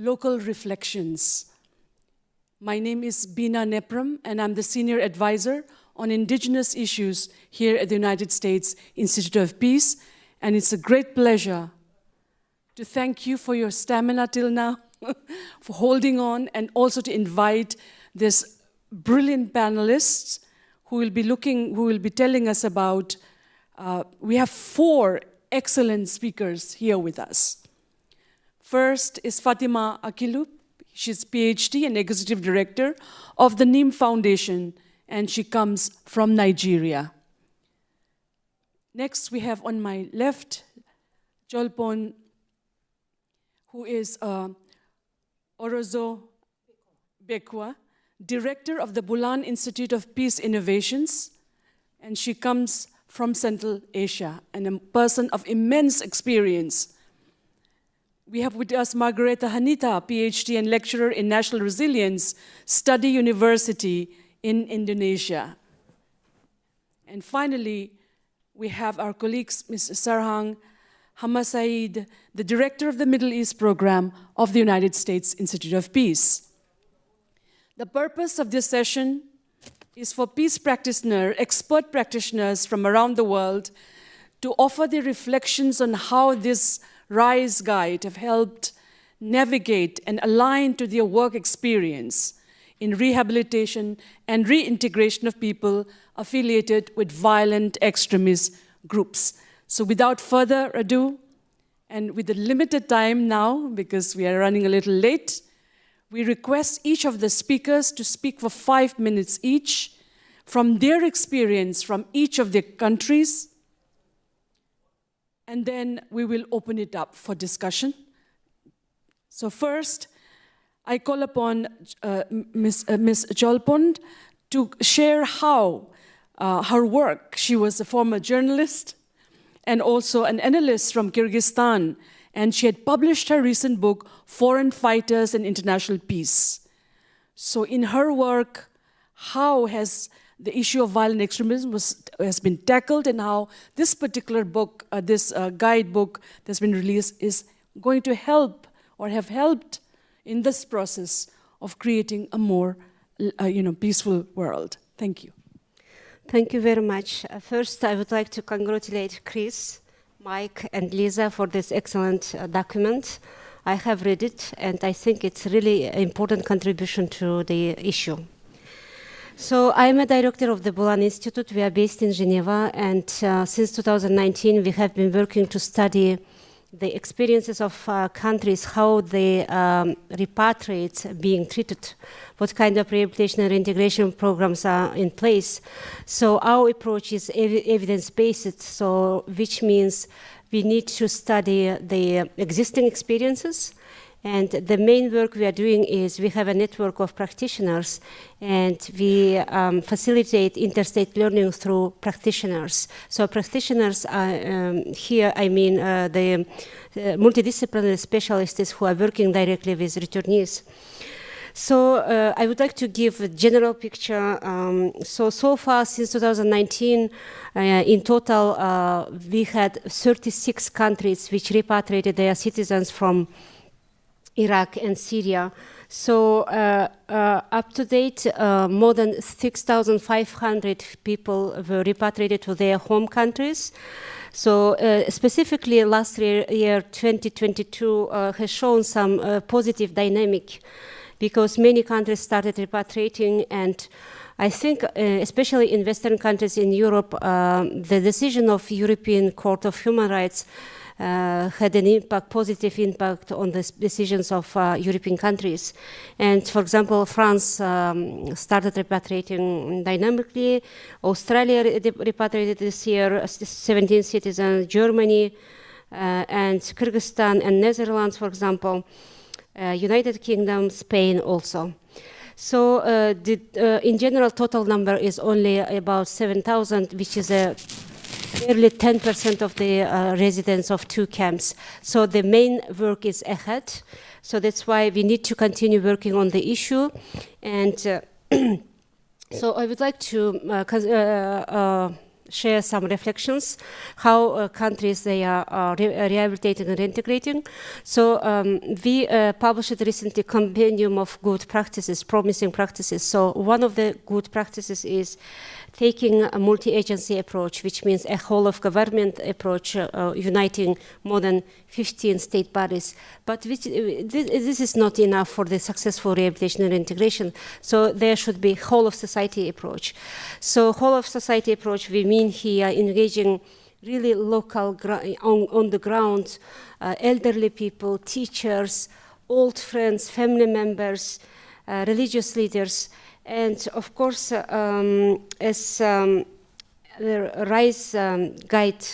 Local Reflections. My name is Bina Nepram, and I'm the Senior Advisor on Indigenous Issues here at the United States Institute of Peace, and it's a great pleasure to thank you for your stamina till now, for holding on, and also to invite this brilliant panelists who will be telling us about, we have 4 excellent speakers here with us. First is Fatima Akilu. She's PhD and Executive Director of the NIM Foundation, and she comes from Nigeria. Next, we have on my left, Jolpon, who is Orozo Bekwa, Director of the Bulan Institute of Peace Innovations, and she comes from Central Asia, and a person of immense experience. We have with us Margareta Hanita, PhD and lecturer in National Resilience Study University in Indonesia. And finally, we have our colleagues, Ms. Sarhang Hamasaid, the Director of the Middle East Program of the United States Institute of Peace. The purpose of this session is for peace practitioners, expert practitioners from around the world to offer their reflections on how this RISE guide have helped navigate and align to their work experience in rehabilitation and reintegration of people affiliated with violent extremist groups. So without further ado, and with the limited time now, because we are running a little late, we request each of the speakers to speak for 5 minutes each from their experience from each of their countries, and then we will open it up for discussion. So first, I call upon Ms. Jolpon to share how her work. She was a former journalist and also an analyst from Kyrgyzstan, and she had published her recent book, Foreign Fighters and International Peace. So in her work, how has the issue of violent extremism has been tackled, and how this particular book, this guidebook that's been released is going to help or have helped in this process of creating a more peaceful world. Thank you. Thank you very much. First, I would like to congratulate Chris, Mike, and Lisa for this excellent document. I have read it, and I think it's really an important contribution to the issue. So I'm a director of the Bulan Institute. We are based in Geneva, and since 2019, we have been working to study the experiences of countries, how the repatriates are being treated, what kind of rehabilitation and reintegration programs are in place. So our approach is evidence-based, so which means we need to study the existing experiences. And the main work we are doing is we have a network of practitioners, and we facilitate interstate learning through practitioners. So practitioners are here, I mean the multidisciplinary specialists who are working directly with returnees. So I would like to give a general picture. So far since 2019, in total, we had 36 countries which repatriated their citizens from Iraq and Syria. So up to date, more than 6,500 people were repatriated to their home countries. So specifically last year 2022 has shown some positive dynamic, because many countries started repatriating, and I think especially in Western countries in Europe, the decision of European Court of Human Rights had an impact, positive impact on the decisions of European countries. And for example, France started repatriating dynamically. Australia repatriated this year 17 citizens, Germany and Kyrgyzstan and Netherlands, for example, United Kingdom, Spain also. So in general, total number is only about 7,000, which is barely 10% of the residents of 2 camps. So the main work is ahead. So that's why we need to continue working on the issue. And so I would like to share some reflections, how countries they are rehabilitating and reintegrating. So we published recently a compendium of good practices, promising practices. So one of the good practices is taking a multi-agency approach, which means a whole of government approach, uniting more than 15 state bodies. But this is not enough for the successful rehabilitation and integration. So there should be whole of society approach. So whole of society approach, we mean here engaging really local, on the ground, elderly people, teachers, old friends, family members, religious leaders. And of course, as the RISE guide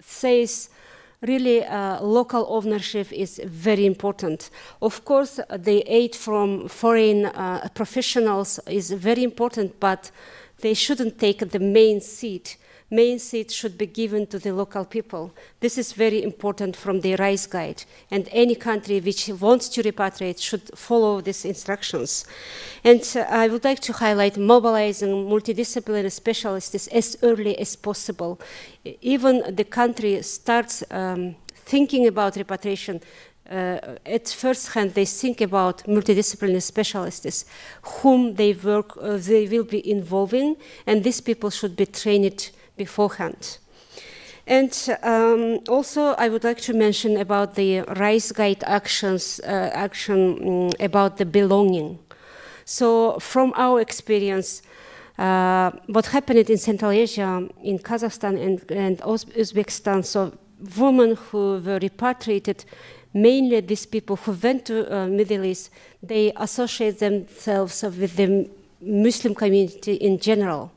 says, really local ownership is very important. Of course, the aid from foreign professionals is very important, but they shouldn't take the main seat. Main seat should be given to the local people. This is very important from the RISE guide. And any country which wants to repatriate should follow these instructions. And I would like to highlight mobilizing multidisciplinary specialists as early as possible. Even the country starts thinking about repatriation, at first hand, they think about multidisciplinary specialists whom they will be involving, and these people should be trained beforehand. And also, I would like to mention about the RISE guide action about the belonging. So, from our experience, what happened in Central Asia, in Kazakhstan and Uzbekistan, so women who were repatriated, mainly these people who went to Middle East, they associate themselves with the Muslim community in general.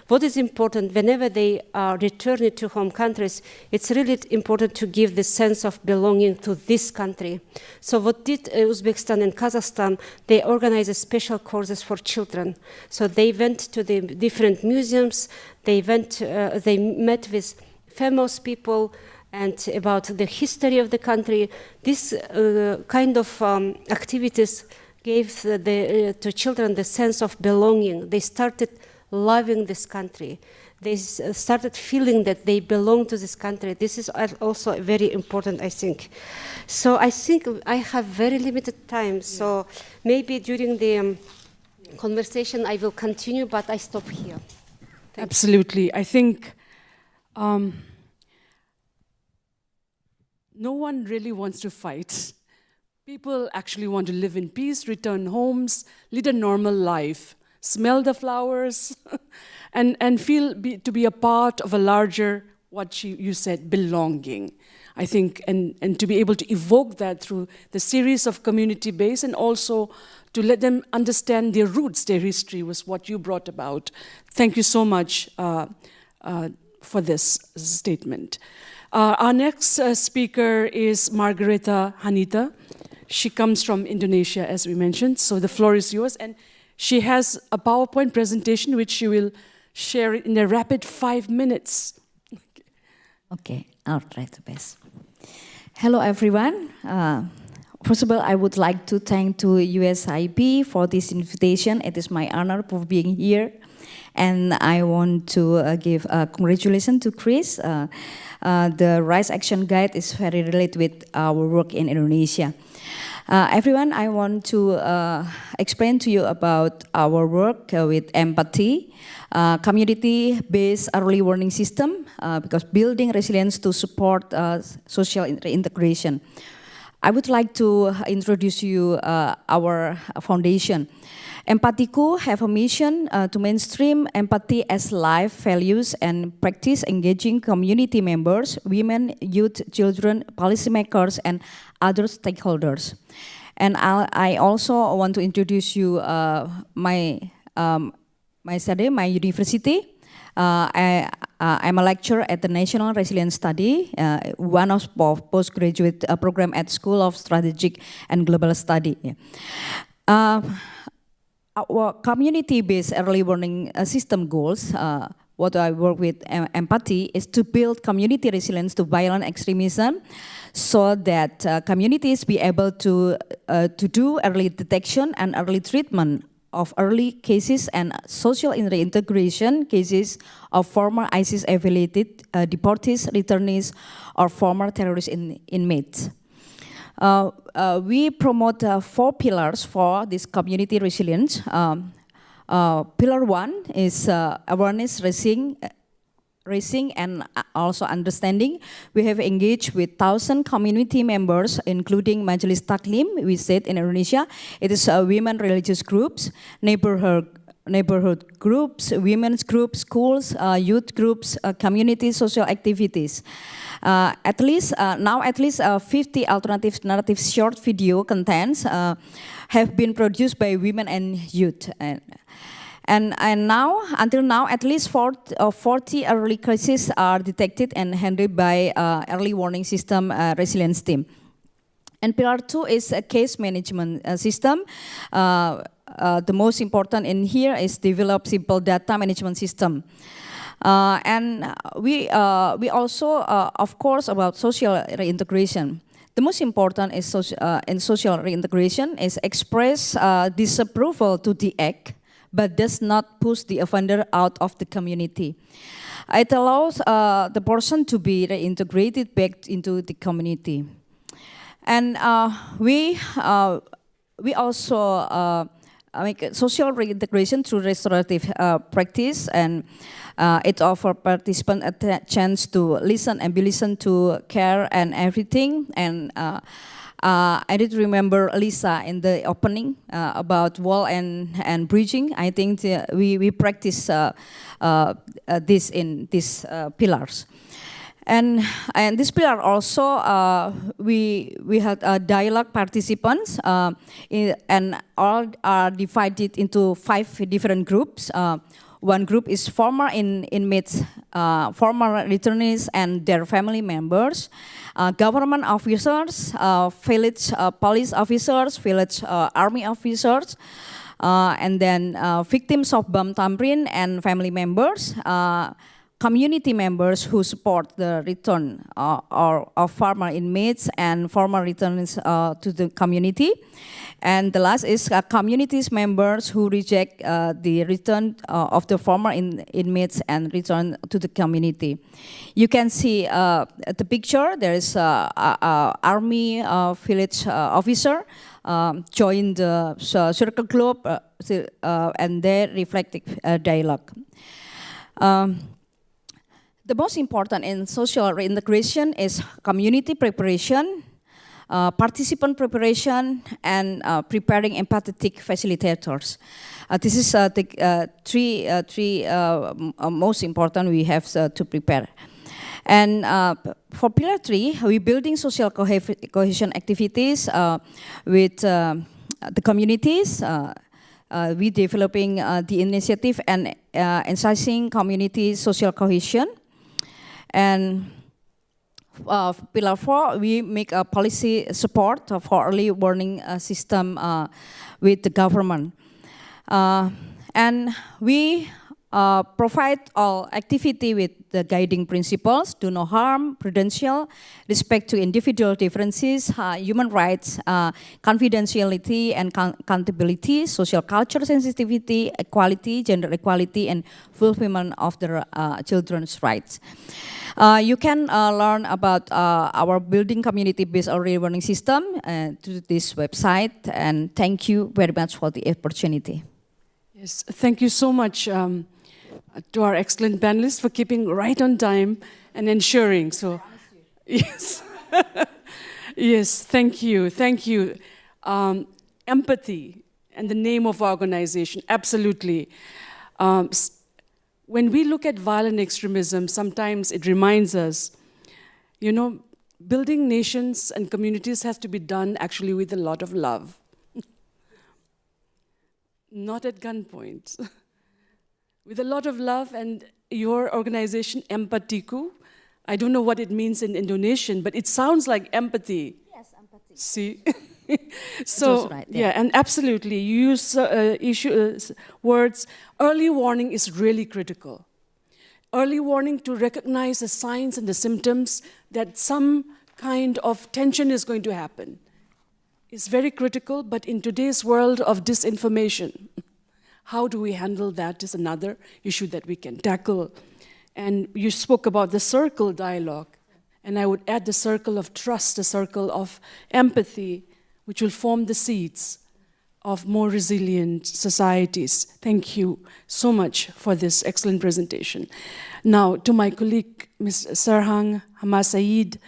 What is important, whenever they are returned to home countries, it's really important to give the sense of belonging to this country. So what did Uzbekistan and Kazakhstan? They organized special courses for children. So they went to the different museums, they met with famous people, and about the history of the country. This kind of activities gave to children the sense of belonging. They started loving this country. They started feeling that they belong to this country. This is also very important, I think. So I think I have very limited time, so maybe during the conversation I will continue, but I stop here. Absolutely. I think no one really wants to fight. People actually want to live in peace, return homes, lead a normal life, smell the flowers, and feel to be a part of a larger, what you said, belonging. I think, and to be able to evoke that through the series of community-based, and also to let them understand their roots, their history, was what you brought about. Thank you so much for this statement. Our next speaker is Margareta Hanita. She comes from Indonesia, as we mentioned, so the floor is yours. And she has a PowerPoint presentation which she will share in a rapid 5 minutes. Okay, I'll try the best. Hello, everyone. First of all, I would like to thank to USIP for this invitation. It is my honor for being here. And I want to give congratulations to Chris. The RISE Action Guide is very related with our work in Indonesia. Everyone, I want to explain to you about our work with empathy, community-based early warning system, because building resilience to support social reintegration. I would like to introduce you our foundation. Empathico have a mission to mainstream empathy as life values and practice engaging community members, women, youth, children, policymakers, and other stakeholders. And I also want to introduce you my study, my university. I'm a lecturer at the National Resilience Study, one of postgraduate program at School of Strategic and Global Study. Our community-based early warning system goals, what I work with empathy, is to build community resilience to violent extremism, so that communities be able to do early detection and early treatment of early cases and social reintegration cases of former ISIS-affiliated deportees, returnees, or former terrorist inmates. We promote 4 pillars for this community resilience. Pillar 1 is awareness raising and also understanding. We have engaged with 1,000 community members, including Majelis Taklim, we said in Indonesia. It is women religious groups, neighborhood groups, women's groups, schools, youth groups, community social activities. At least 50 alternative narrative short video contents have been produced by women and youth. And now, until now, at least 40 early cases are detected and handled by early warning system resilience team. And pillar 2 is a case management system. The most important in here is develop simple data management system. And we also, of course, about social reintegration. The most important is in social reintegration is express disapproval to the act, but does not push the offender out of the community. It allows the person to be reintegrated back into the community. And we also make social reintegration through restorative practice, and it offers participants a chance to listen and be listened to, care and everything. And I did remember Lisa in the opening about wall and bridging. I think we practice this in these pillars. And this pillar also, we had dialogue participants, and all are divided into 5 different groups. One group is former inmates, former returnees and their family members, government officers, village police officers, village army officers, and then victims of Bom Tamrin and family members, community members who support the return of former inmates and former returnees to the community. And the last is communities members who reject the return of the former inmates and return to the community. You can see the picture. There is army village officer joined the circle group, and they reflect dialogue. The most important in social reintegration is community preparation, participant preparation, and preparing empathetic facilitators. This is the three most important we have to prepare. And for pillar 3, we're building social cohesion activities with the communities. We're developing the initiative and emphasizing community social cohesion. And pillar 4, we make a policy support for early warning system with the government. And we provide all activity with the guiding principles: do no harm, prudential, respect to individual differences, human rights, confidentiality and accountability, social culture sensitivity, equality, gender equality, and fulfillment of the children's rights. You can learn about our building community-based early warning system to this website, and thank you very much for the opportunity. Yes, thank you so much to our excellent panelists for keeping right on time and ensuring. So, yes, yes, thank you. Empathy and the name of our organization, absolutely. When we look at violent extremism, sometimes it reminds us, you know, building nations and communities has to be done actually with a lot of love. Not at gunpoint. With a lot of love. And your organization, Empatiku, I don't know what it means in Indonesian, but it sounds like empathy. Yes, empathy. See? So, right, yeah, and absolutely, you use words. Early warning is really critical. Early warning to recognize the signs and the symptoms that some kind of tension is going to happen is very critical, but in today's world of disinformation, how do we handle that is another issue that we can tackle. And you spoke about the circle dialogue, and I would add the circle of trust, the circle of empathy, which will form the seeds of more resilient societies. Thank you so much for this excellent presentation. Now, to my colleague, Ms. Sarhang Hamasaid,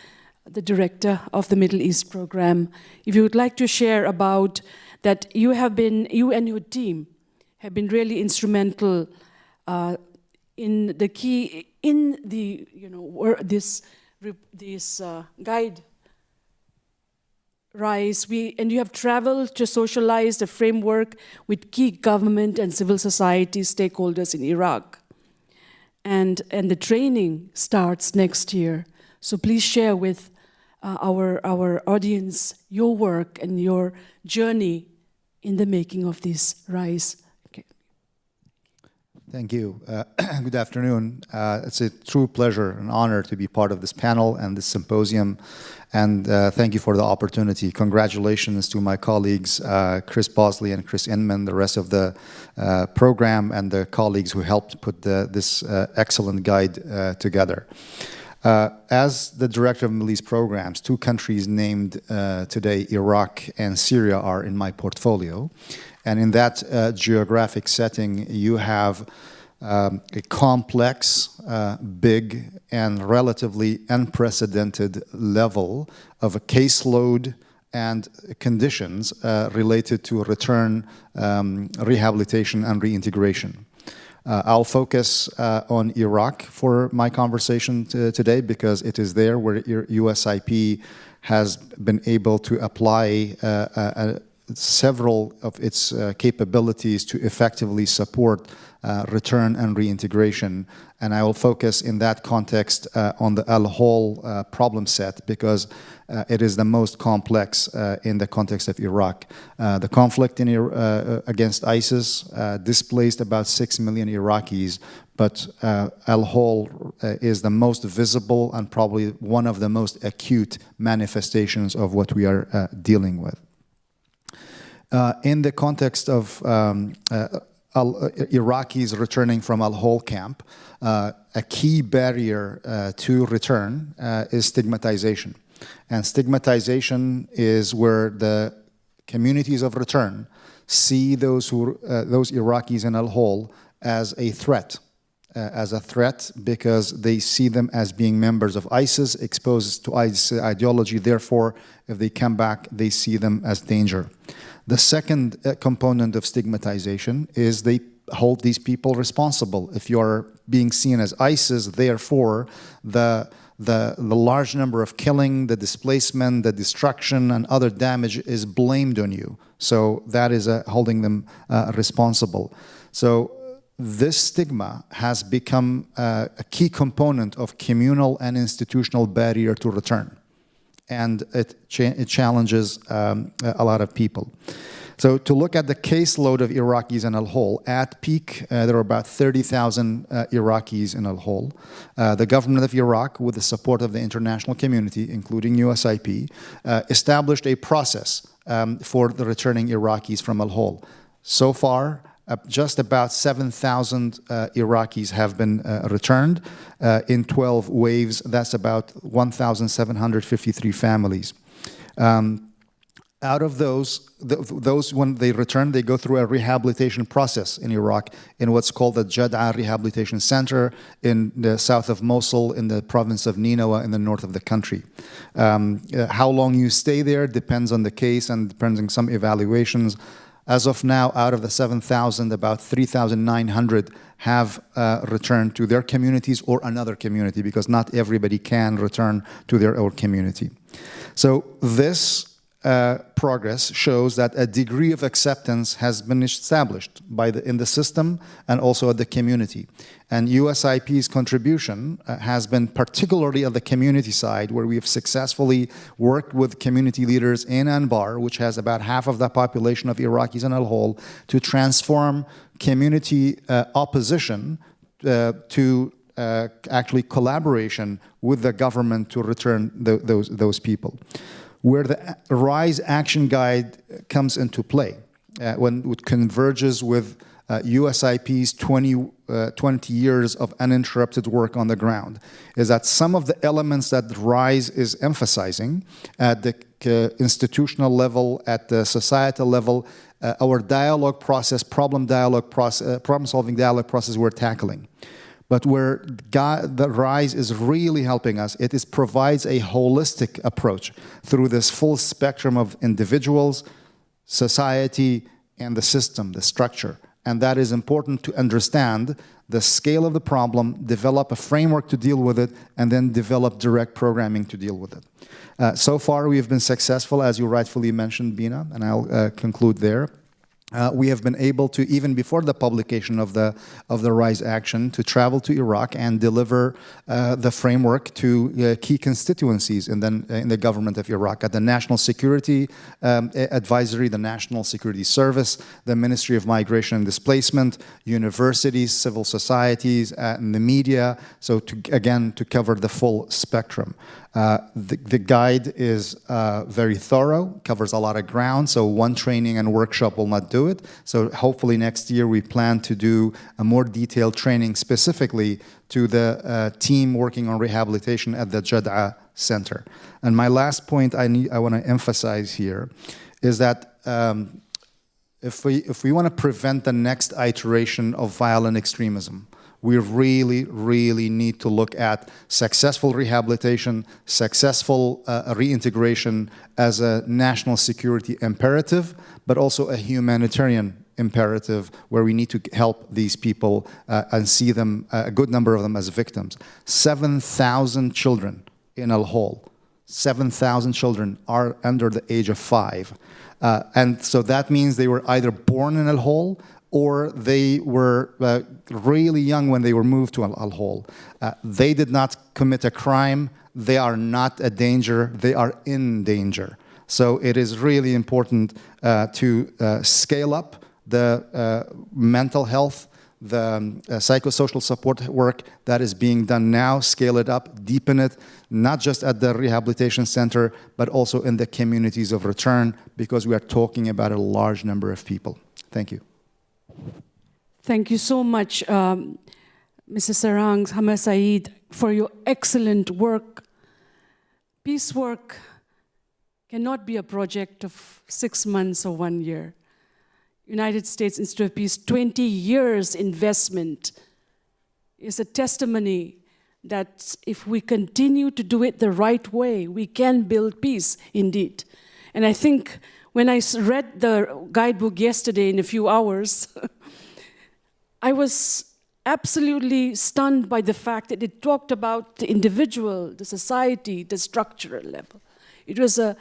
the director of the Middle East program, if you would like to share about that you and your team have been really instrumental in the this guide RISE, and you have traveled to socialize the framework with key government and civil society stakeholders in Iraq. And the training starts next year. So please share with our audience your work and your journey in the making of this RISE. Okay. Thank you. Good afternoon. It's a true pleasure and honor to be part of this panel and this symposium. And thank you for the opportunity. Congratulations to my colleagues, Chris Bosley and Chris Inman, the rest of the program, and the colleagues who helped put this excellent guide together. As the director of Middle East programs, 2 countries named today, Iraq and Syria, are in my portfolio. And in that geographic setting, you have a complex, big, and relatively unprecedented level of a caseload and conditions related to return, rehabilitation, and reintegration. I'll focus on Iraq for my conversation today because it is there where USIP has been able to apply several of its capabilities to effectively support return and reintegration. And I will focus in that context on the al-Hol problem set because it is the most complex in the context of Iraq. The conflict against ISIS displaced about 6 million Iraqis, but al-Hol is the most visible and probably one of the most acute manifestations of what we are dealing with. In the context of Iraqis returning from al-Hol camp, a key barrier to return is stigmatization. And stigmatization is where the communities of return see those Iraqis in al-Hol as a threat because they see them as being members of ISIS, exposed to ISIS ideology. Therefore, if they come back, they see them as danger. The second component of stigmatization is they hold these people responsible. If you're being seen as ISIS, therefore, the large number of killing, the displacement, the destruction, and other damage is blamed on you. So that is holding them responsible. So this stigma has become a key component of communal and institutional barrier to return. And it challenges a lot of people. So to look at the caseload of Iraqis in al-Hol, at peak, there were about 30,000 Iraqis in al-Hol. The government of Iraq, with the support of the international community, including USIP, established a process for the returning Iraqis from al-Hol. So far, just about 7,000 Iraqis have been returned in 12 waves. That's about 1,753 families. Out of those when they return, they go through a rehabilitation process in Iraq in what's called the Jad'a Rehabilitation Center in the south of Mosul, in the province of Nineveh, in the north of the country. How long you stay there depends on the case and depends on some evaluations. As of now, out of the 7,000, about 3,900 have returned to their communities or another community, because not everybody can return to their own community. So this progress shows that a degree of acceptance has been established in the system and also at the community. And USIP's contribution has been particularly at the community side, where we have successfully worked with community leaders in Anbar, which has about half of the population of Iraqis in al-Hol, to transform community opposition to actually collaboration with the government to return those people. Where the RISE action guide comes into play, when it converges with USIP's 20 years of uninterrupted work on the ground, is that some of the elements that RISE is emphasizing at the institutional level, at the societal level, our dialogue process, problem-solving dialogue process we're tackling. But where the RISE is really helping us, it provides a holistic approach through this full spectrum of individuals, society, and the system, the structure. And that is important to understand the scale of the problem, develop a framework to deal with it, and then develop direct programming to deal with it. So far, we have been successful, as you rightfully mentioned, Bina, and I'll conclude there. We have been able to, even before the publication of the RISE action, to travel to Iraq and deliver the framework to key constituencies in the government of Iraq, at the National Security Advisory, the National Security Service, the Ministry of Migration and Displacement, universities, civil societies, and the media, so again, to cover the full spectrum. The guide is very thorough, covers a lot of ground, so one training and workshop will not do it. So hopefully next year we plan to do a more detailed training specifically to the team working on rehabilitation at the Jad'a Center. And my last point I want to emphasize here is that if we want to prevent the next iteration of violent extremism, we really, really need to look at successful rehabilitation, successful reintegration as a national security imperative, but also a humanitarian imperative where we need to help these people and see them, a good number of them, as victims. 7,000 children in Al-Hol, 7,000 children are under the age of 5. And so that means they were either born in Al-Hol or they were really young when they were moved to Al-Hol. They did not commit a crime. They are not a danger. They are in danger. So it is really important to scale up the mental health, the psychosocial support work that is being done now, scale it up, deepen it, not just at the rehabilitation center, but also in the communities of return, because we are talking about a large number of people. Thank you. Thank you so much, Mrs. Sarang, Hamad Saeed, for your excellent work. Peace work cannot be a project of 6 months or 1 year. United States Institute of Peace, 20 years investment is a testimony that if we continue to do it the right way, we can build peace indeed. And I think when I read the guidebook yesterday in a few hours, I was absolutely stunned by the fact that it talked about the individual, the society, the structural level. It was a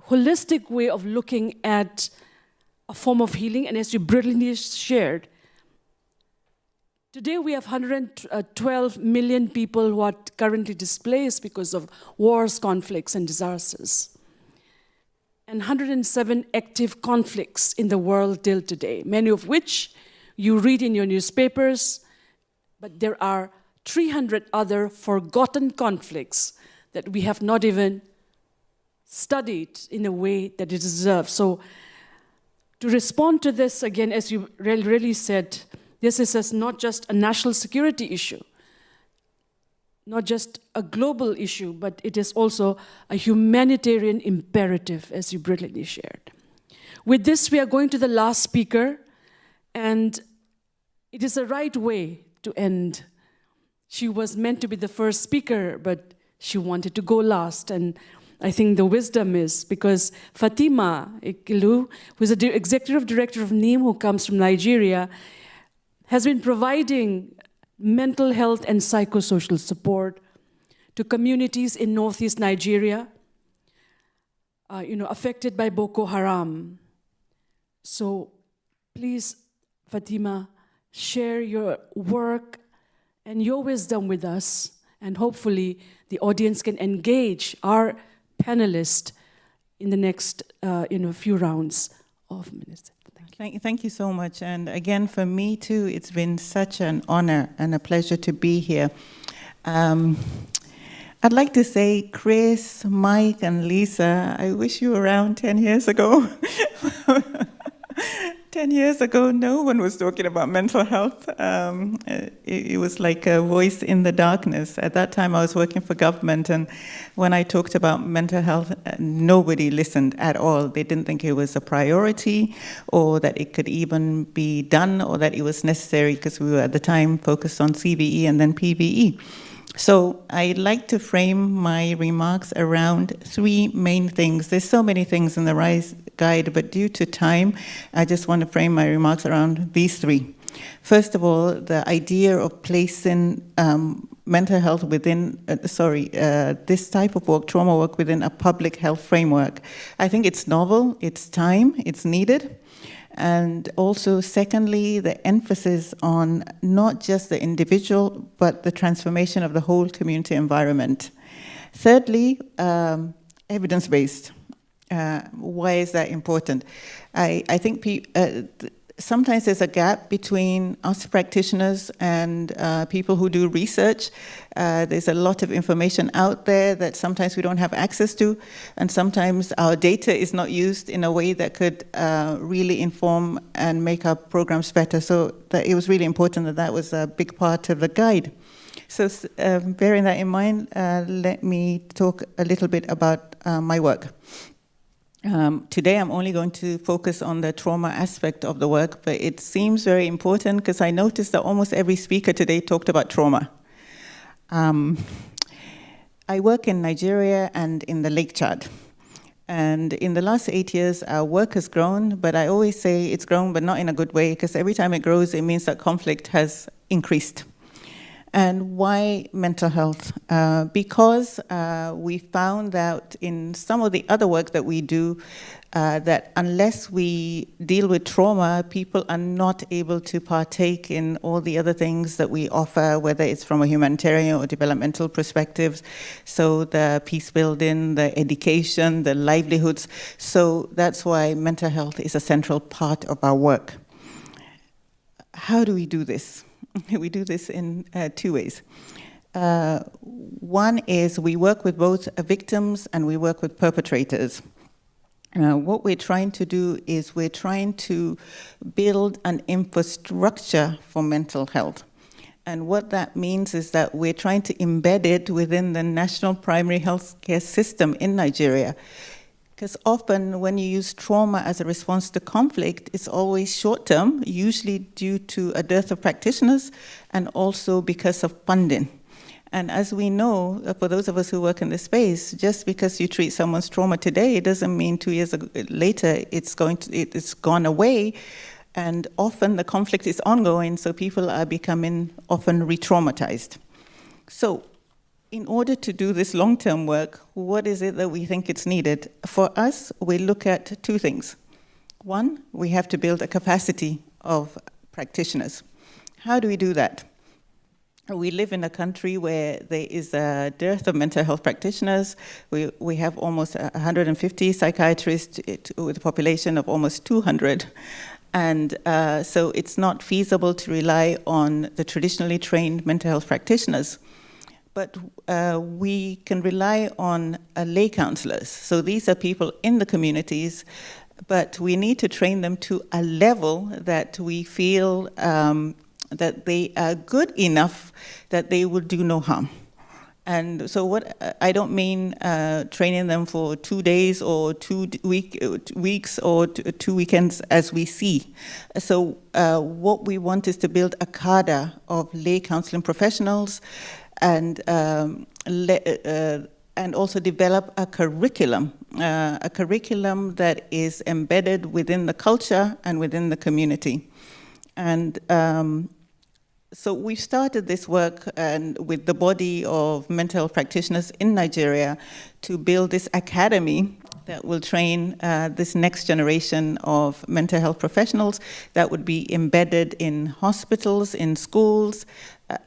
holistic way of looking at a form of healing, and as you brilliantly shared, today we have 112 million people who are currently displaced because of wars, conflicts, and disasters. And 107 active conflicts in the world till today, many of which you read in your newspapers, but there are 300 other forgotten conflicts that we have not even studied in a way that it deserves. So to respond to this, again, as you really said, this is not just a national security issue, not just a global issue, but it is also a humanitarian imperative, as you brilliantly shared. With this, we are going to the last speaker, and it is the right way to end. She was meant to be the first speaker, but she wanted to go last, and I think the wisdom is because Fatima Ikilu, who is the executive director of NIM, who comes from Nigeria, has been providing mental health and psychosocial support to communities in northeast Nigeria, affected by Boko Haram. So please, Fatima, share your work and your wisdom with us, and hopefully the audience can engage our panelists in the next few rounds of minutes. Thank you so much. And again, for me too, it's been such an honor and a pleasure to be here. I'd like to say, Chris, Mike, and Lisa, I wish you were around 10 years ago. 10 years ago, no one was talking about mental health. It was like a voice in the darkness. At that time, I was working for government, and when I talked about mental health, nobody listened at all. They didn't think it was a priority, or that it could even be done, or that it was necessary, because we were at the time focused on CVE and then PVE. So I'd like to frame my remarks around three main things. There's so many things in the RISE guide, but due to time, I just want to frame my remarks around these three. First of all, the idea of placing mental health within, this type of work, trauma work, within a public health framework. I think it's novel, it's time, it's needed. And also, secondly, the emphasis on not just the individual, but the transformation of the whole community environment. Thirdly, evidence-based. Why is that important? I think sometimes there's a gap between us practitioners and people who do research. There's a lot of information out there that sometimes we don't have access to, and sometimes our data is not used in a way that could really inform and make our programs better. So it was really important that was a big part of the guide. So bearing that in mind, let me talk a little bit about my work. Today I'm only going to focus on the trauma aspect of the work, but it seems very important because I noticed that almost every speaker today talked about trauma. I work in Nigeria and in the Lake Chad. And in the last 8 years, our work has grown, but I always say it's grown, but not in a good way, because every time it grows, it means that conflict has increased. And why mental health? Because we found that in some of the other work that we do, that unless we deal with trauma, people are not able to partake in all the other things that we offer, whether it's from a humanitarian or developmental perspective. So the peace building, the education, the livelihoods. So that's why mental health is a central part of our work. How do we do this? We do this in two ways. One is we work with both victims and we work with perpetrators. What we're trying to do is we're trying to build an infrastructure for mental health. And what that means is that we're trying to embed it within the national primary health care system in Nigeria. Because often when you use trauma as a response to conflict, it's always short-term, usually due to a dearth of practitioners and also because of funding. And as we know, for those of us who work in this space, just because you treat someone's trauma today, it doesn't mean 2 years later it's gone away. And often the conflict is ongoing, so people are becoming often re-traumatized. So, in order to do this long-term work, what is it that we think it's needed? For us, we look at two things. One, we have to build a capacity of practitioners. How do we do that? We live in a country where there is a dearth of mental health practitioners. We have almost 150 psychiatrists with a population of almost 200. And so it's not feasible to rely on the traditionally trained mental health practitioners. But we can rely on lay counselors. So these are people in the communities, but we need to train them to a level that we feel that they are good enough that they will do no harm. And so I don't mean training them for 2 days or 2 weeks or 2 weekends as we see. So what we want is to build a cadre of lay counseling professionals and also develop a curriculum that is embedded within the culture and within the community. And so we started this work with the body of mental health practitioners in Nigeria to build this academy that will train this next generation of mental health professionals that would be embedded in hospitals, in schools,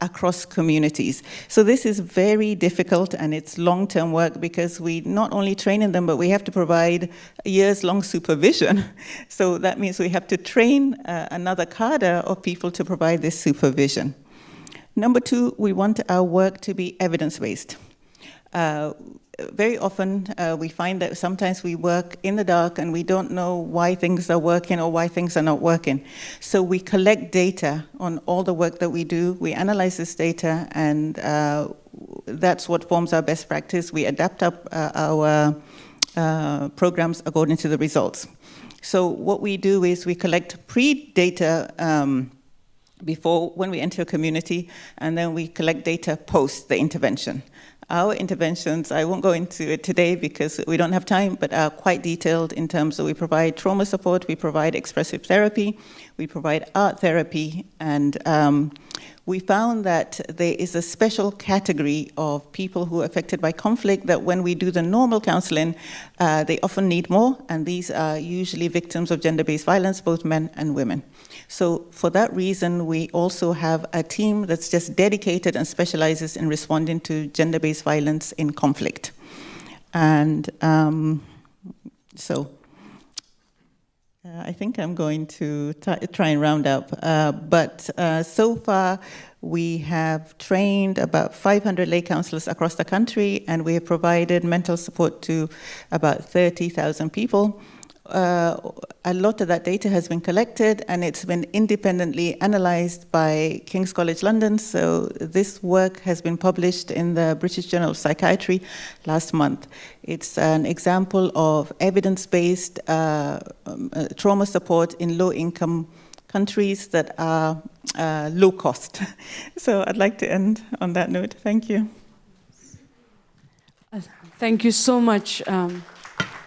across communities. So this is very difficult and it's long-term work because we not only train them, but we have to provide years-long supervision. So that means we have to train another cadre of people to provide this supervision. Number two, we want our work to be evidence-based. very often we find that sometimes we work in the dark and we don't know why things are working or why things are not working. So we collect data on all the work that we do. We analyze this data, and that's what forms our best practice. We adapt up our programs according to the results. So what we do is we collect pre-data before, when we enter a community, and then we collect data post the intervention. Our interventions, I won't go into it today because we don't have time, but are quite detailed in terms of we provide trauma support, we provide expressive therapy, we provide art therapy, and we found that there is a special category of people who are affected by conflict that when we do the normal counseling, they often need more, and these are usually victims of gender-based violence, both men and women. So for that reason, we also have a team that's just dedicated and specializes in responding to gender-based violence in conflict. And I think I'm going to try and round up. But so far, we have trained about 500 lay counselors across the country, and we have provided mental support to about 30,000 people. A lot of that data has been collected, and it's been independently analyzed by King's College London. So this work has been published in the British Journal of Psychiatry last month. It's an example of evidence-based trauma support in low-income countries that are low cost. So I'd like to end on that note. Thank you. Thank you so much,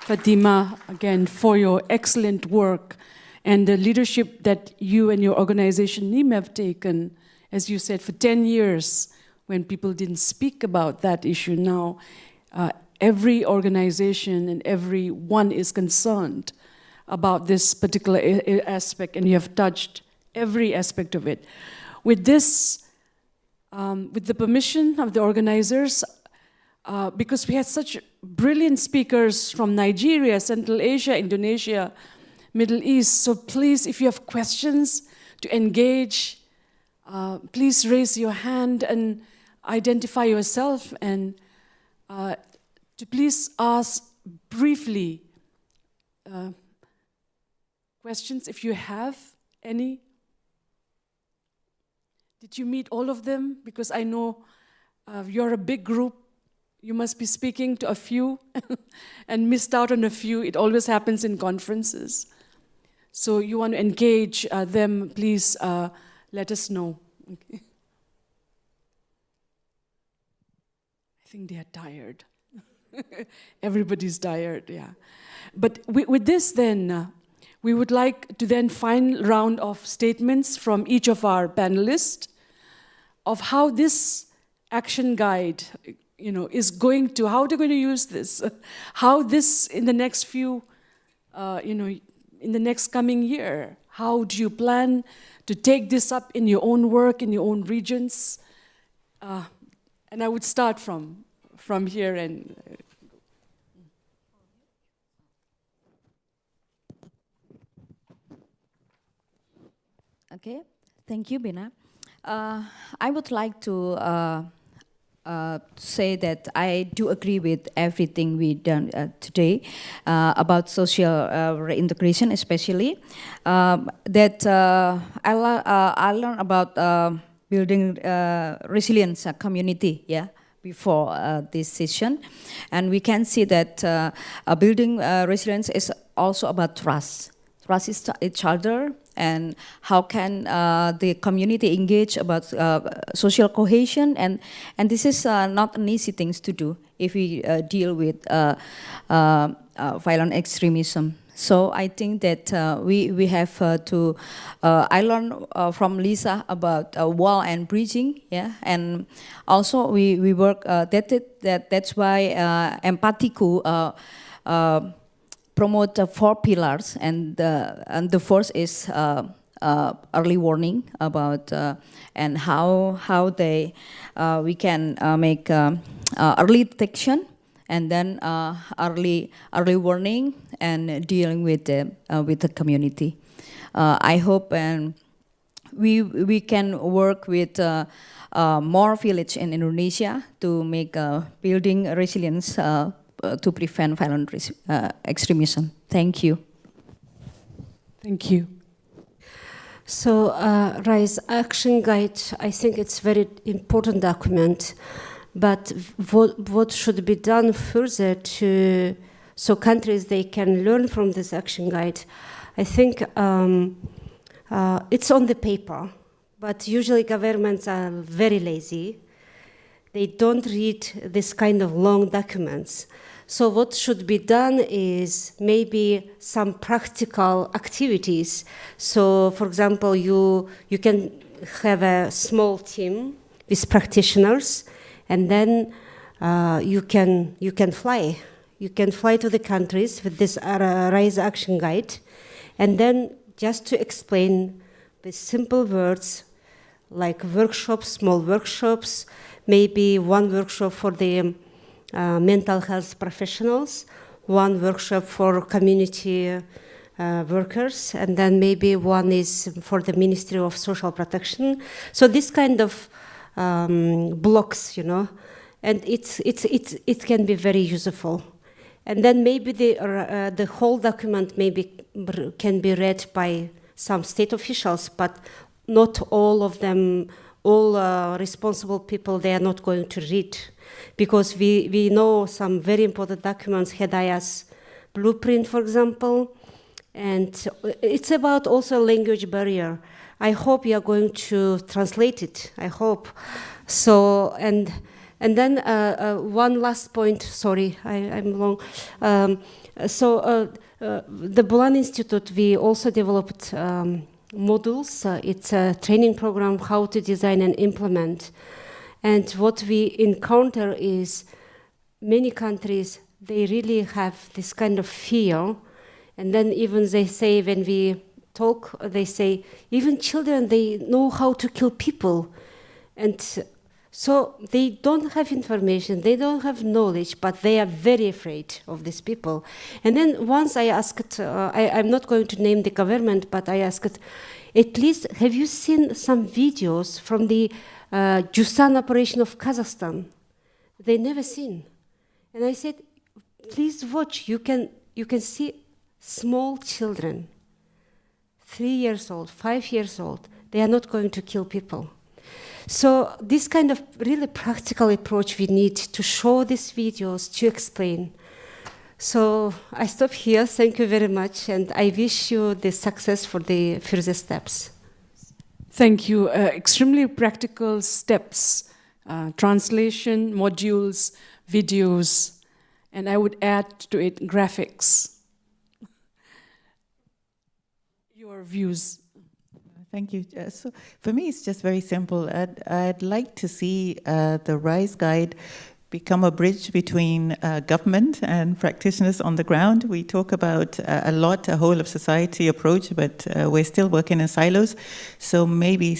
Fatima, again, for your excellent work and the leadership that you and your organization, NIM, have taken, as you said, for 10 years when people didn't speak about that issue. Now, every organization and everyone is concerned about this particular aspect, and you have touched every aspect of it. With this, with the permission of the organizers, because we had such brilliant speakers from Nigeria, Central Asia, Indonesia, Middle East. So please, if you have questions to engage, please raise your hand and identify yourself, and to please ask briefly questions if you have any. Did you meet all of them? Because I know you're a big group. You must be speaking to a few and missed out on a few. It always happens in conferences. So you want to engage them, please let us know. Okay. I think they are tired. Everybody's tired, yeah. But with this then, we would like to then final round of statements from each of our panelists of how this action guide is going to, how they're going to use this, how this in the next few, in the next coming year, how do you plan to take this up in your own work, in your own regions? And I would start from here and... Okay, thank you, Bina. I would like to say that I do agree with everything we've done today about social reintegration, especially that I learned about building resilience community, yeah, before this session, and we can see that building resilience is also about trust. Trust each other, and how can the community engage about social cohesion, and this is not an easy things to do if we deal with violent extremism. So I think that we have to, I learned from Lisa about wall and bridging, yeah, and also we work, that's why Empatiku promote 4 pillars, and the first is early warning about and how they we can make early detection, and then early warning and dealing with the community. I hope and we can work with more village in Indonesia to make building resilience to prevent violent extremism. Thank you. Thank you. So, RISE Action Guide, I think it's very important document, but what should be done further to, so countries, they can learn from this action guide? I think it's on the paper, but usually governments are very lazy. They don't read this kind of long documents. So what should be done is maybe some practical activities. So, for example, you can have a small team with practitioners, and then you can fly. You can fly to the countries with this RISE Action Guide, and then just to explain with simple words, like workshops, small workshops, maybe one workshop for the mental health professionals, one workshop for community workers, and then maybe one is for the Ministry of Social Protection. So this kind of blocks, you know, and it can be very useful. And then maybe the whole document maybe can be read by some state officials, but not all of them, all responsible people, they are not going to read. Because we know some very important documents, HEDIA's blueprint, for example, and it's about also language barrier. I hope you are going to translate it, I hope. So, and then one last point, sorry, I'm long. The Bulan Institute, we also developed modules. It's a training program, how to design and implement. And what we encounter is many countries, they really have this kind of fear. And then even they say, when we talk, they say, even children, they know how to kill people. And so they don't have information, they don't have knowledge, but they are very afraid of these people. And then once I asked, I'm not going to name the government, but I asked, at least, have you seen some videos from the Jusan operation of Kazakhstan? They never seen. And I said, please watch, you can see small children, 3 years old, 5 years old, they are not going to kill people. So this kind of really practical approach we need to show these videos, to explain. So I stop here, thank you very much, and I wish you the success for the further steps. Thank you. Extremely practical steps, translation, modules, videos, and I would add to it graphics. Your views. Thank you. So for me, it's just very simple. I'd like to see the RISE Guide become a bridge between government and practitioners on the ground. We talk about a whole of society approach, but we're still working in silos. So maybe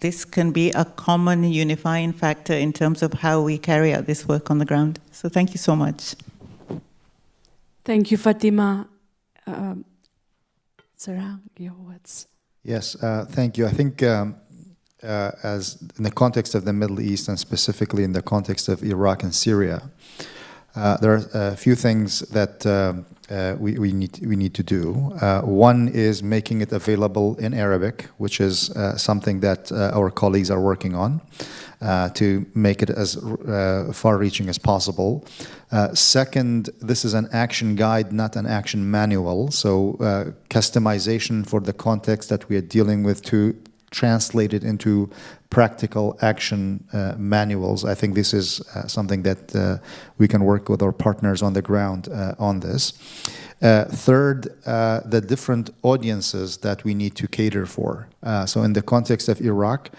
this can be a common unifying factor in terms of how we carry out this work on the ground. So thank you so much. Thank you, Fatima. Sarah, your words. Yes, thank you. I think as in the context of the Middle East, and specifically in the context of Iraq and Syria, there are a few things that we need to do. One is making it available in Arabic, which is something that our colleagues are working on to make it as far-reaching as possible. Second, this is an action guide, not an action manual. So customization for the context that we are dealing with to translate it into practical action manuals. I think this is something that we can work with our partners on the ground on this. Third, the different audiences that we need to cater for. So in the context of Iraq,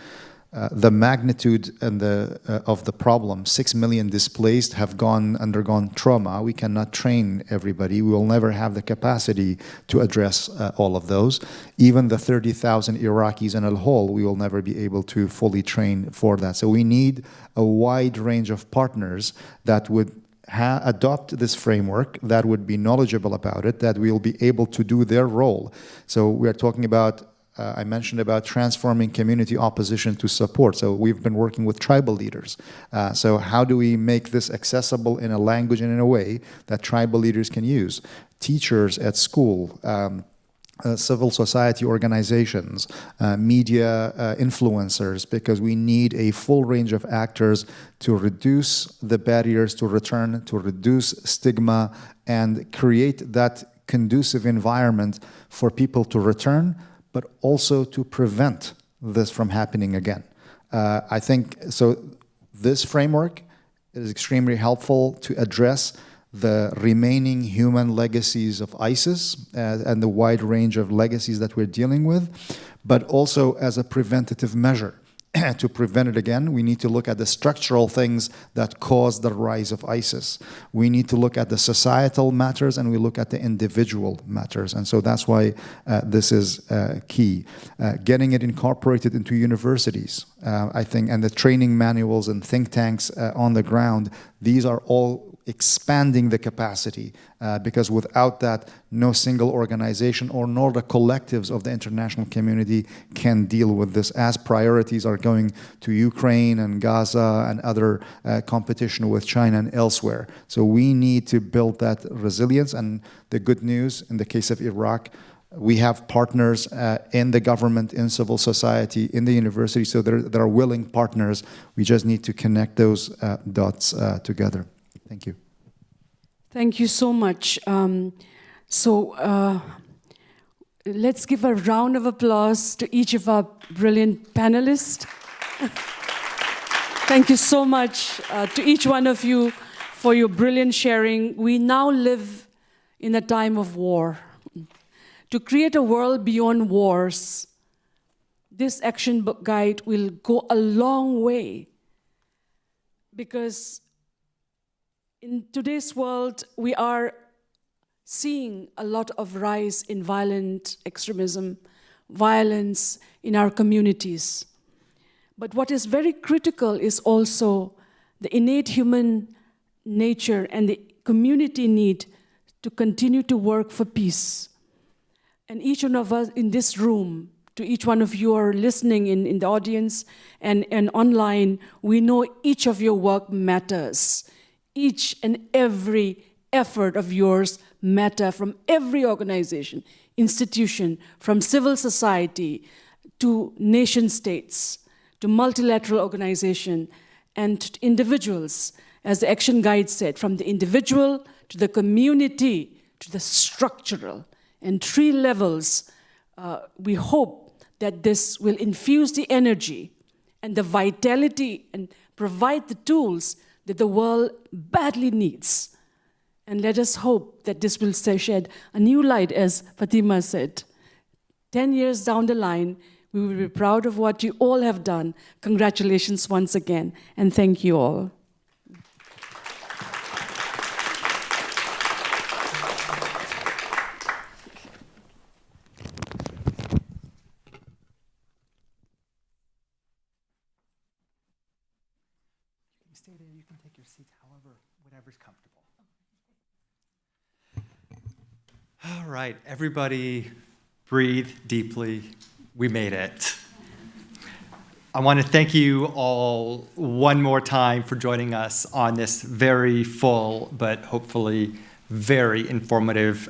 the magnitude and of the problem, 6 million displaced have undergone trauma. We cannot train everybody. We will never have the capacity to address all of those. Even the 30,000 Iraqis in al-whole, we will never be able to fully train for that. So we need a wide range of partners that would adopt this framework, that would be knowledgeable about it, that will be able to do their role. So we are talking about I mentioned about transforming community opposition to support. So we've been working with tribal leaders. So how do we make this accessible in a language and in a way that tribal leaders can use? Teachers at school, civil society organizations, media influencers, because we need a full range of actors to reduce the barriers to return, to reduce stigma, and create that conducive environment for people to return, but also to prevent this from happening again. I think, so this framework is extremely helpful to address the remaining human legacies of ISIS and the wide range of legacies that we're dealing with, but also as a preventative measure. To prevent it again, we need to look at the structural things that caused the rise of ISIS. We need to look at the societal matters, and we look at the individual matters. And so that's why this is key. Getting it incorporated into universities, I think, and the training manuals and think tanks on the ground, these are all expanding the capacity, because without that, no single organization or nor the collectives of the international community can deal with this, as priorities are going to Ukraine and Gaza and other competition with China and elsewhere. So we need to build that resilience. And the good news in the case of Iraq, we have partners in the government, in civil society, in the university, so there are willing partners. We just need to connect those dots together. Thank you. Thank you so much. Let's give a round of applause to each of our brilliant panelists. Thank you so much to each one of you for your brilliant sharing. We now live in a time of war. To create a world beyond wars, this action guide will go a long way, because in today's world, we are seeing a lot of rise in violent extremism, violence in our communities. But what is very critical is also the innate human nature and the community need to continue to work for peace. And each one of us in this room, to each one of you who are listening in the audience and online, we know each of your work matters. Each and every effort of yours matter, from every organization, institution, from civil society to nation states, to multilateral organization, and to individuals. As the action guide said, from the individual to the community to the structural. And 3 levels, we hope that this will infuse the energy and the vitality and provide the tools that the world badly needs. And let us hope that this will shed a new light, as Fatima said. 10 years down the line, we will be proud of what you all have done. Congratulations once again, and thank you all. Stay there, you can take your seat whatever's comfortable. All right, everybody breathe deeply. We made it. I want to thank you all one more time for joining us on this very full, but hopefully very informative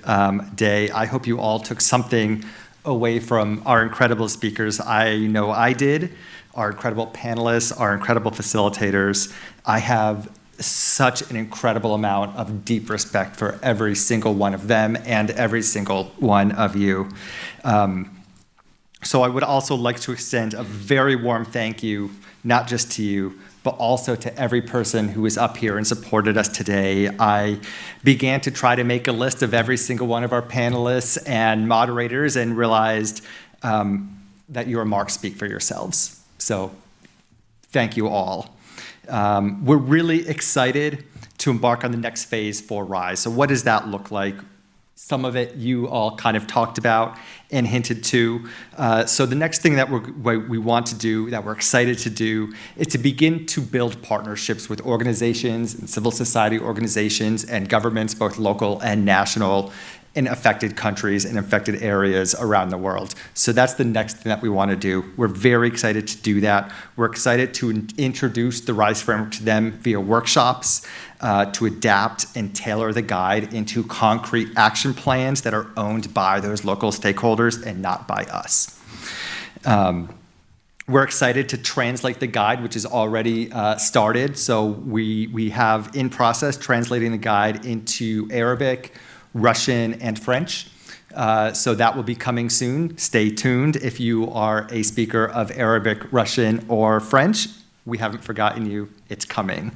day. I hope you all took something away from our incredible speakers. I know I did. Our incredible panelists, our incredible facilitators. I have such an incredible amount of deep respect for every single one of them and every single one of you. So I would also like to extend a very warm thank you, not just to you, but also to every person who is up here and supported us today. I began to try to make a list of every single one of our panelists and moderators and realized that your remarks speak for yourselves. So thank you all. We're really excited to embark on the next phase for RISE. So what does that look like? Some of it you all kind of talked about and hinted to. So the next thing that we want to do, that we're excited to do, is to begin to build partnerships with organizations and civil society organizations and governments, both local and national, in affected countries and affected areas around the world. So that's the next thing that we want to do. We're very excited to do that. We're excited to introduce the RISE framework to them via workshops, to adapt and tailor the guide into concrete action plans that are owned by those local stakeholders and not by us. We're excited to translate the guide, which is already started. So we have in process translating the guide into Arabic, Russian, and French. So that will be coming soon. Stay tuned if you are a speaker of Arabic, Russian, or French. We haven't forgotten you. It's coming.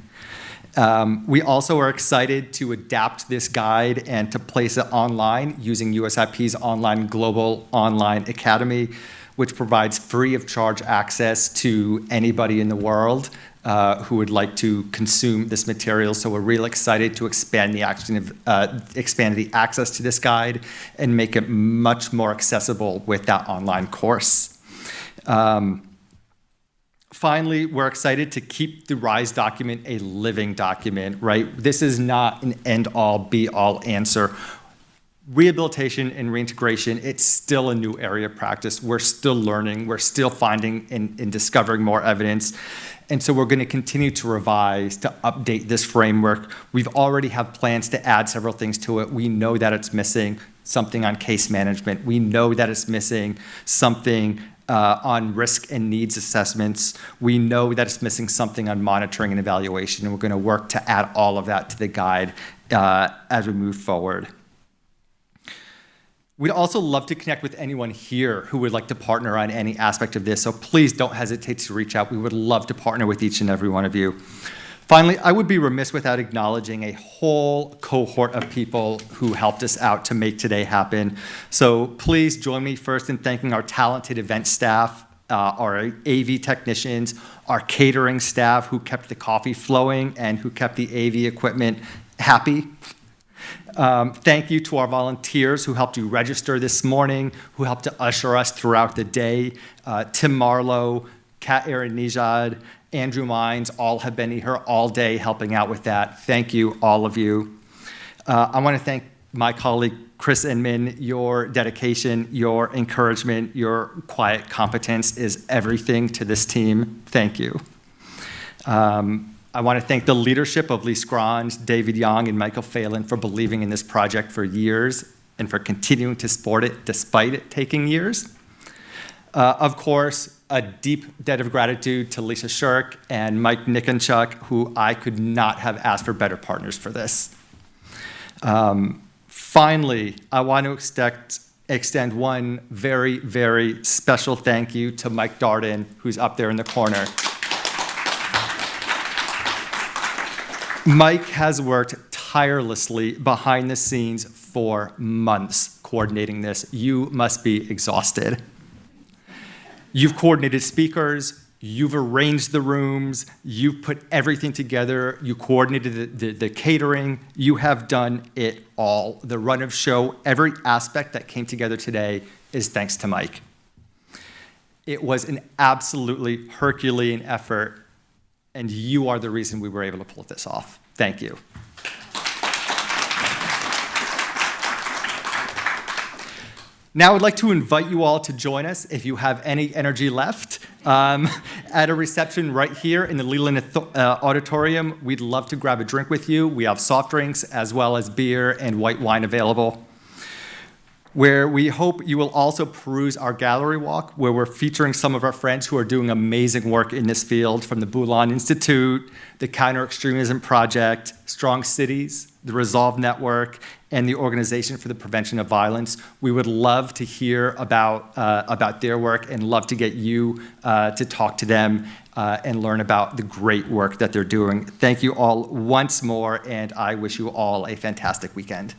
We also are excited to adapt this guide and to place it online using USIP's online Global Online Academy, which provides free of charge access to anybody in the world who would like to consume this material. So we're real excited to expand the access to this guide and make it much more accessible with that online course. Finally, we're excited to keep the RISE document a living document, right? This is not an end-all, be-all answer. Rehabilitation and reintegration, it's still a new area of practice. We're still learning. We're still finding and discovering more evidence. And so we're going to continue to revise, to update this framework. We've already have plans to add several things to it. We know that it's missing something on case management. We know that it's missing something on risk and needs assessments. We know that it's missing something on monitoring and evaluation. And we're going to work to add all of that to the guide as we move forward. We'd also love to connect with anyone here who would like to partner on any aspect of this, so please don't hesitate to reach out. We would love to partner with each and every one of you. Finally, I would be remiss without acknowledging a whole cohort of people who helped us out to make today happen. So please join me first in thanking our talented event staff, our AV technicians, our catering staff who kept the coffee flowing and who kept the AV equipment happy. Thank you to our volunteers who helped you register this morning, who helped to usher us throughout the day. Tim Marlowe, Kat Aaron-Nijad, Andrew Mines, all have been here all day helping out with that. Thank you, all of you. I want to thank my colleague, Chris Inman. Your dedication, your encouragement, your quiet competence is everything to this team. Thank you. I want to thank the leadership of Lee Scrons, David Young, and Michael Phelan for believing in this project for years and for continuing to support it despite it taking years. Of course, a deep debt of gratitude to Lisa Shirk and Mike Nikonchuk, who I could not have asked for better partners for this. Finally, I want to extend one very, very special thank you to Mike Darden, who's up there in the corner. Mike has worked tirelessly behind the scenes for months coordinating this. You must be exhausted. You've coordinated speakers, you've arranged the rooms, you've put everything together, you coordinated the catering, you have done it all. The run of show, every aspect that came together today is thanks to Mike. It was an absolutely Herculean effort, and you are the reason we were able to pull this off. Thank you. Now I'd like to invite you all to join us, if you have any energy left, at a reception right here in the Leland Auditorium. We'd love to grab a drink with you. We have soft drinks as well as beer and white wine available, where we hope you will also peruse our gallery walk, where we're featuring some of our friends who are doing amazing work in this field, from the Bulan Institute, the Counter-Extremism Project, Strong Cities, the Resolve Network, and the Organization for the Prevention of Violence. We would love to hear about their work and love to get you to talk to them and learn about the great work that they're doing. Thank you all once more, and I wish you all a fantastic weekend.